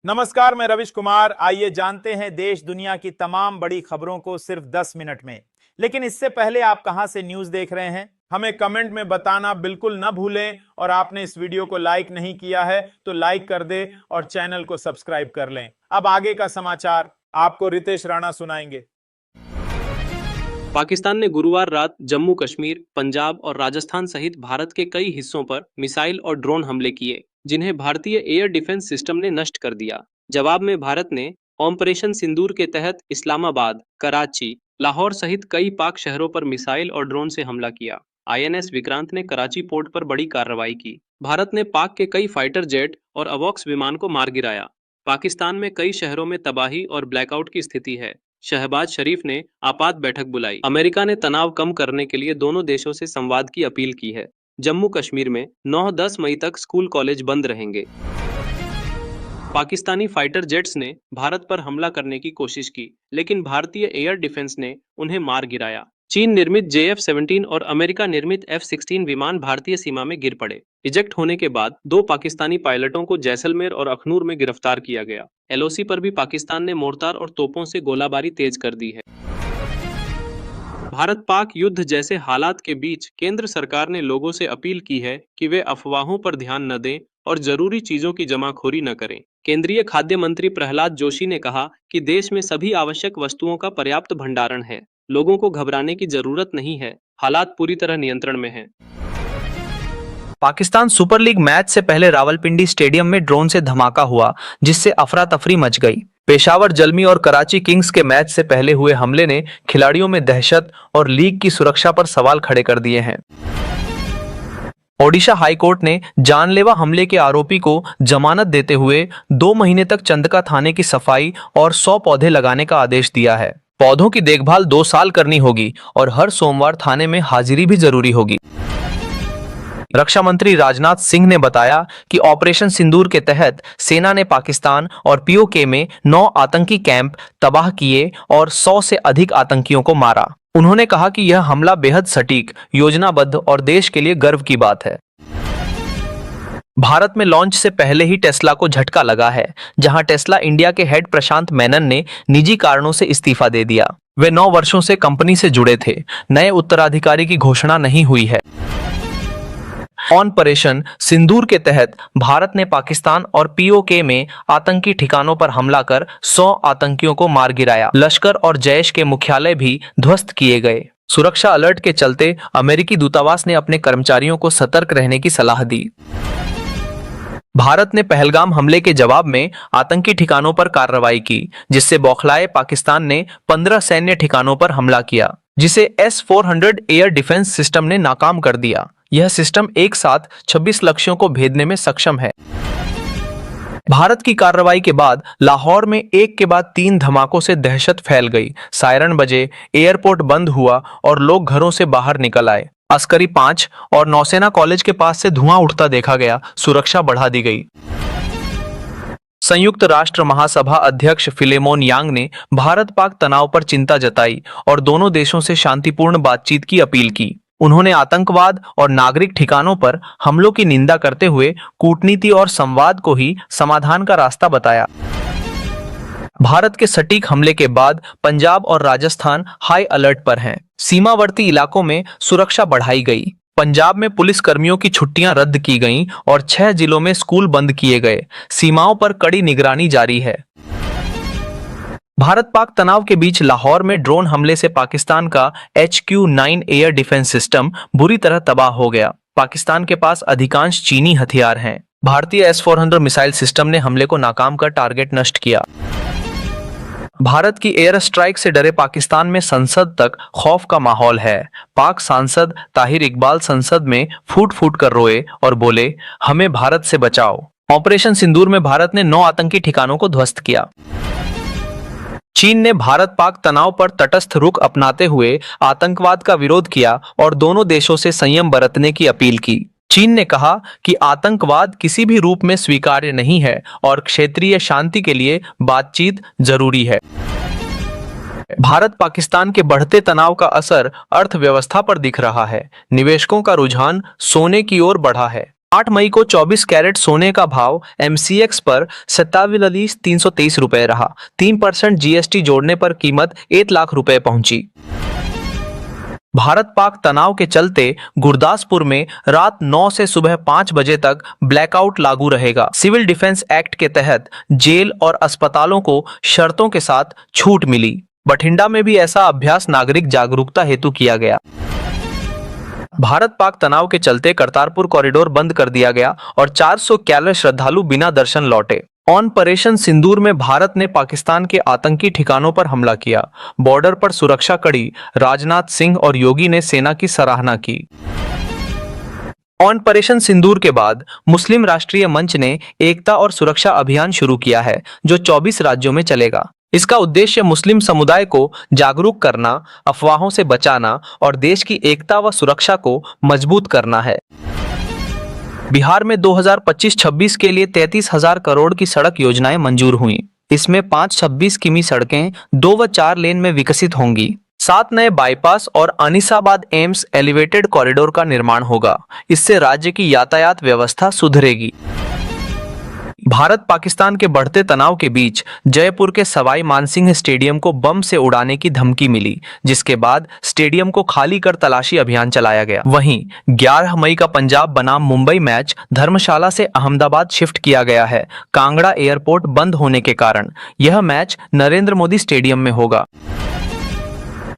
नमस्कार, मैं रविश कुमार। आइए जानते हैं देश दुनिया की तमाम बड़ी खबरों को सिर्फ 10 मिनट में। लेकिन इससे पहले आप कहां से न्यूज देख रहे हैं, हमें कमेंट में बताना बिल्कुल न भूलें। और आपने इस वीडियो को लाइक नहीं किया है तो लाइक कर दे और चैनल को सब्सक्राइब कर लें। अब आगे का समाचार आपको रितेश राणा सुनाएंगे। पाकिस्तान ने गुरुवार रात जम्मू कश्मीर, पंजाब और राजस्थान सहित भारत के कई हिस्सों पर मिसाइल और ड्रोन हमले किए, जिन्हें भारतीय एयर डिफेंस सिस्टम ने नष्ट कर दिया। जवाब में भारत ने ऑपरेशन सिंदूर के तहत इस्लामाबाद, कराची, लाहौर सहित कई पाक शहरों पर मिसाइल और ड्रोन से हमला किया। INS विक्रांत ने कराची पोर्ट पर बड़ी कार्रवाई की। भारत ने पाक के कई फाइटर जेट और अवॉक्स विमान को मार गिराया। पाकिस्तान में कई शहरों में तबाही और ब्लैकआउट की स्थिति है। शहबाज शरीफ ने आपात बैठक बुलाई। अमेरिका ने तनाव कम करने के लिए दोनों देशों से संवाद की अपील की है। जम्मू कश्मीर में 9-10 मई तक स्कूल कॉलेज बंद रहेंगे। पाकिस्तानी फाइटर जेट्स ने भारत पर हमला करने की कोशिश की, लेकिन भारतीय एयर डिफेंस ने उन्हें मार गिराया। चीन निर्मित JF-17 और अमेरिका निर्मित F-16 विमान भारतीय सीमा में गिर पड़े। इजेक्ट होने के बाद 2 पाकिस्तानी पायलटों को जैसलमेर और अखनूर में गिरफ्तार किया गया। LOC पर भी पाकिस्तान ने मोर्टार और तोपों से गोलाबारी तेज कर दी है। भारत पाक युद्ध जैसे हालात के बीच केंद्र सरकार ने लोगों से अपील की है कि वे अफवाहों पर ध्यान न दें और जरूरी चीजों की जमाखोरी न करें। केंद्रीय खाद्य मंत्री प्रहलाद जोशी ने कहा कि देश में सभी आवश्यक वस्तुओं का पर्याप्त भंडारण है। लोगों को घबराने की जरूरत नहीं है। हालात पूरी तरह नियंत्रण में हैं। पाकिस्तान सुपर लीग मैच से पहले रावलपिंडी स्टेडियम में ड्रोन से धमाका हुआ, जिससे अफरा तफरी मच गई। पेशावर जल्मी और कराची किंग्स के मैच से पहले हुए हमले ने खिलाड़ियों में दहशत और लीग की सुरक्षा पर सवाल खड़े कर दिए हैं। ओडिशा हाईकोर्ट ने जानलेवा हमले के आरोपी को जमानत देते हुए 2 महीने तक चंदका थाने की सफाई और 100 पौधे लगाने का आदेश दिया है। पौधों की देखभाल 2 साल करनी होगी और हर सोमवार थाने में हाजिरी भी जरूरी होगी। रक्षा मंत्री राजनाथ सिंह ने बताया कि ऑपरेशन सिंदूर के तहत सेना ने पाकिस्तान और POK में 9 आतंकी कैंप तबाह किए और 100 से अधिक आतंकियों को मारा। उन्होंने कहा कि यह हमला बेहद सटीक, योजनाबद्ध और देश के लिए गर्व की बात है। भारत में लॉन्च से पहले ही टेस्ला को झटका लगा है, जहां टेस्ला इंडिया के हेड प्रशांत मेनन ने निजी कारणों से इस्तीफा दे दिया। वे 9 वर्षों से कंपनी से जुड़े थे। नए उत्तराधिकारी की घोषणा नहीं हुई है। ऑपरेशन सिंदूर के तहत भारत ने पाकिस्तान और POK में आतंकी ठिकानों पर हमला कर 100 आतंकियों को मार गिराया। लश्कर और जैश के मुख्यालय भी ध्वस्त किए गए। सुरक्षा अलर्ट के चलते अमेरिकी दूतावास ने अपने कर्मचारियों को सतर्क रहने की सलाह दी। भारत ने पहलगाम हमले के जवाब में आतंकी ठिकानों पर कार्रवाई की, जिससे बौखलाए पाकिस्तान ने 15 सैन्य ठिकानों पर हमला किया, जिसे S-400 एयर डिफेंस सिस्टम ने नाकाम कर दिया। यह सिस्टम एक साथ 26 लक्ष्यों को भेदने में सक्षम है। भारत की कार्रवाई के बाद लाहौर में एक के बाद 3 धमाकों से दहशत फैल गई। सायरन बजे, एयरपोर्ट बंद हुआ और लोग घरों से बाहर निकल आए। अस्करी 5 और नौसेना कॉलेज के पास से धुआं उठता देखा गया। सुरक्षा बढ़ा दी गई। संयुक्त राष्ट्र महासभा अध्यक्ष फिलेमोन यांग ने भारत पाक तनाव पर चिंता जताई और दोनों देशों से शांतिपूर्ण बातचीत की अपील की। उन्होंने आतंकवाद और नागरिक ठिकानों पर हमलों की निंदा करते हुए कूटनीति और संवाद को ही समाधान का रास्ता बताया। भारत के सटीक हमले के बाद पंजाब और राजस्थान हाई अलर्ट पर हैं। सीमावर्ती इलाकों में सुरक्षा बढ़ाई गई। पंजाब में पुलिस कर्मियों की छुट्टियां रद्द की गईं और 6 जिलों में स्कूल बंद किए गए। सीमाओं पर कड़ी निगरानी जारी है। भारत पाक तनाव के बीच लाहौर में ड्रोन हमले से पाकिस्तान का HQ-9 एयर डिफेंस सिस्टम बुरी तरह तबाह हो गया। पाकिस्तान के पास अधिकांश चीनी हथियार हैं। भारतीय S-400 मिसाइल सिस्टम ने हमले को नाकाम कर टारगेट नष्ट किया। भारत की एयर स्ट्राइक से डरे पाकिस्तान में संसद तक खौफ का माहौल है। पाक सांसद ताहिर इकबाल संसद में फूट फूट कर रोए और बोले, हमें भारत से बचाओ। ऑपरेशन सिंदूर में भारत ने 9 आतंकी ठिकानों को ध्वस्त किया। चीन ने भारत पाक तनाव पर तटस्थ रुख अपनाते हुए आतंकवाद का विरोध किया और दोनों देशों से संयम बरतने की अपील की। चीन ने कहा कि आतंकवाद किसी भी रूप में स्वीकार्य नहीं है और क्षेत्रीय शांति के लिए बातचीत जरूरी है। भारत पाकिस्तान के बढ़ते तनाव का असर अर्थव्यवस्था पर दिख रहा है। निवेशकों का रुझान सोने की ओर बढ़ा है। 8 मई को 24 कैरेट सोने का भाव MCX पर 27,323 रुपए रहा। 3% GST जोड़ने पर कीमत 1 लाख रुपए पहुंची। भारत पाक तनाव के चलते गुरदासपुर में रात 9 से सुबह 5 बजे तक ब्लैकआउट लागू रहेगा। सिविल डिफेंस एक्ट के तहत जेल और अस्पतालों को शर्तों के साथ छूट मिली। बठिंडा में भी ऐसा अभ्यास नागरिक जागरूकता हेतु किया गया। भारत पाक तनाव के चलते करतारपुर कॉरिडोर बंद कर दिया गया और 411 श्रद्धालु बिना दर्शन लौटे। ऑपरेशन सिंदूर में भारत ने पाकिस्तान के आतंकी ठिकानों पर हमला किया। बॉर्डर पर सुरक्षा कड़ी, राजनाथ सिंह और योगी ने सेना की सराहना की। ऑपरेशन सिंदूर के बाद मुस्लिम राष्ट्रीय मंच ने एकता और सुरक्षा अभियान शुरू किया है, जो 24 राज्यों में चलेगा। इसका उद्देश्य मुस्लिम समुदाय को जागरूक करना, अफवाहों से बचाना और देश की एकता व सुरक्षा को मजबूत करना है। बिहार में 2025-26 के लिए 33,000 करोड़ की सड़क योजनाएं मंजूर हुई। इसमें 5-26 किमी सड़कें 2 व 4 लेन में विकसित होंगी। 7 नए बाईपास और अनीसाबाद एम्स एलिवेटेड कॉरिडोर का निर्माण होगा। इससे राज्य की यातायात व्यवस्था सुधरेगी। भारत पाकिस्तान के बढ़ते तनाव के बीच जयपुर के सवाई मानसिंह स्टेडियम को बम से उड़ाने की धमकी मिली, जिसके बाद स्टेडियम को खाली कर तलाशी अभियान चलाया गया। वहीं 11 मई का पंजाब बनाम मुंबई मैच धर्मशाला से अहमदाबाद शिफ्ट किया गया है। कांगड़ा एयरपोर्ट बंद होने के कारण यह मैच नरेंद्र मोदी स्टेडियम में होगा।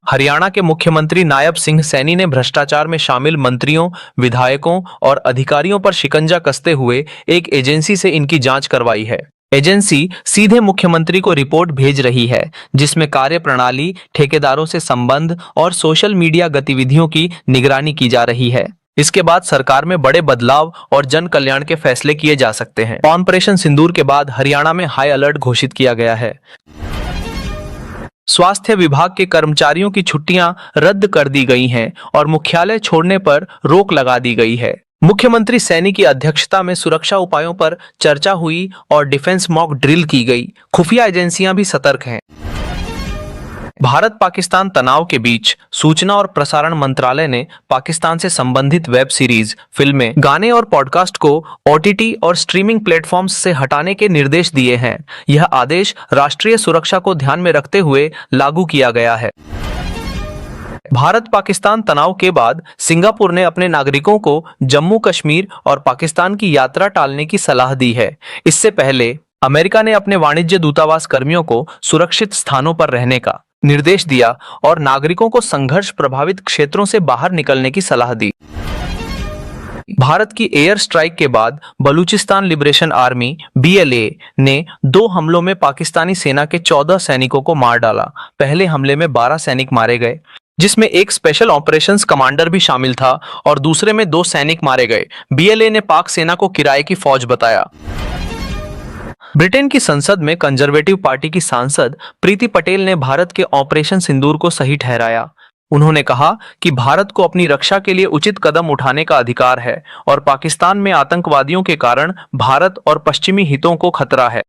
हरियाणा के मुख्यमंत्री नायब सिंह सैनी ने भ्रष्टाचार में शामिल मंत्रियों, विधायकों और अधिकारियों पर शिकंजा कसते हुए एक एजेंसी से इनकी जांच करवाई है। एजेंसी सीधे मुख्यमंत्री को रिपोर्ट भेज रही है, जिसमें कार्यप्रणाली, ठेकेदारों से संबंध और सोशल मीडिया गतिविधियों की निगरानी की जा रही है। इसके बाद सरकार में बड़े बदलाव और जन कल्याण के फैसले किए जा सकते हैं। ऑपरेशन सिंदूर के बाद हरियाणा में हाई अलर्ट घोषित किया गया है। स्वास्थ्य विभाग के कर्मचारियों की छुट्टियां रद्द कर दी गई हैं और मुख्यालय छोड़ने पर रोक लगा दी गई है। मुख्यमंत्री सैनी की अध्यक्षता में सुरक्षा उपायों पर चर्चा हुई और डिफेंस मॉक ड्रिल की गई। खुफिया एजेंसियां भी सतर्क हैं। भारत पाकिस्तान तनाव के बीच सूचना और प्रसारण मंत्रालय ने पाकिस्तान से संबंधित वेब सीरीज, फिल्में, गाने और पॉडकास्ट को OTT और स्ट्रीमिंग प्लेटफॉर्म्स से हटाने के निर्देश दिए हैं। यह आदेश राष्ट्रीय सुरक्षा को ध्यान में रखते हुए लागू किया गया है। भारत पाकिस्तान तनाव के बाद सिंगापुर ने अपने नागरिकों को जम्मू कश्मीर और पाकिस्तान की यात्रा टालने की सलाह दी है। इससे पहले अमेरिका ने अपने वाणिज्य दूतावास कर्मियों को सुरक्षित स्थानों पर रहने का निर्देश दिया और नागरिकों को संघर्ष प्रभावित क्षेत्रों से बाहर निकलने की सलाह दी। भारत की एयर स्ट्राइक के बाद बलूचिस्तान लिबरेशन आर्मी BLA ने 2 हमलों में पाकिस्तानी सेना के 14 सैनिकों को मार डाला। पहले हमले में 12 सैनिक मारे गए, जिसमें एक स्पेशल ऑपरेशंस कमांडर भी शामिल था और दूसरे में 2 सैनिक मारे गए। BLA ने पाक सेना को किराए की फौज बताया। ब्रिटेन की संसद में कंजर्वेटिव पार्टी की सांसद प्रीति पटेल ने भारत के ऑपरेशन सिंदूर को सही ठहराया। उन्होंने कहा कि भारत को अपनी रक्षा के लिए उचित कदम उठाने का अधिकार है और पाकिस्तान में आतंकवादियों के कारण भारत और पश्चिमी हितों को खतरा है।